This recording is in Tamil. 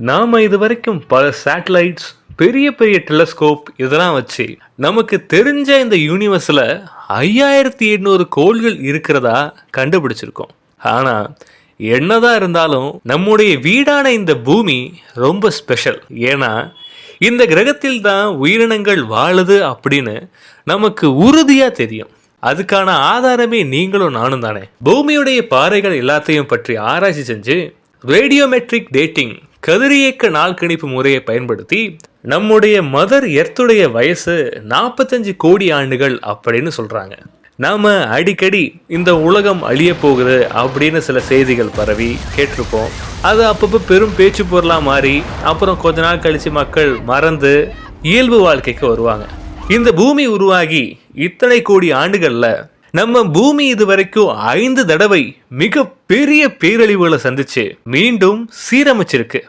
நாம இதுவரைக்கும் பல சேட்டலைட்ஸ், பெரிய பெரிய டெலஸ்கோப் இதெல்லாம் வச்சு நமக்கு தெரிஞ்ச இந்த யூனிவர்ஸ்ல 5800 கோள்கள் இருக்கிறதா கண்டுபிடிச்சிருக்கோம். ஆனா என்னதான் இருந்தாலும் நம்முடைய வீடான இந்த பூமி ரொம்ப ஸ்பெஷல். ஏன்னா இந்த கிரகத்தில் தான் உயிரினங்கள் வாழுது அப்படின்னு நமக்கு உறுதியா தெரியும். அதுக்கான ஆதாரமே நீங்களும் நானும் தானே. பூமியுடைய பாறைகள் எல்லாத்தையும் பற்றி ஆராய்ச்சி செஞ்சு ரேடியோமெட்ரிக் டேட்டிங் கதிரியக்க நாள் கணிப்பு முறையை பயன்படுத்தி நம்முடைய மதர் எர்த்துடைய வயசு 45 கோடி ஆண்டுகள் அப்படின்னு சொல்றாங்க. நாம அடிக்கடி இந்த உலகம் அழிய போகுது அப்படின்னு சில செய்திகள் பரவி கேட்டிருப்போம். அது அப்பப்போ பெரும் பேச்சு பொருளா மாறி அப்புறம் கொஞ்ச நாள் கழிச்சு மக்கள் மறந்து இயல்பு வாழ்க்கைக்கு வருவாங்க. இந்த பூமி உருவாகி இத்தனை கோடி ஆண்டுகள்ல நம்ம பூமி இதுவரைக்கும் 5 தடவை மிக பெரிய பேரழிவுகளை சந்திச்சு மீண்டும் சீரமைச்சிருக்கு.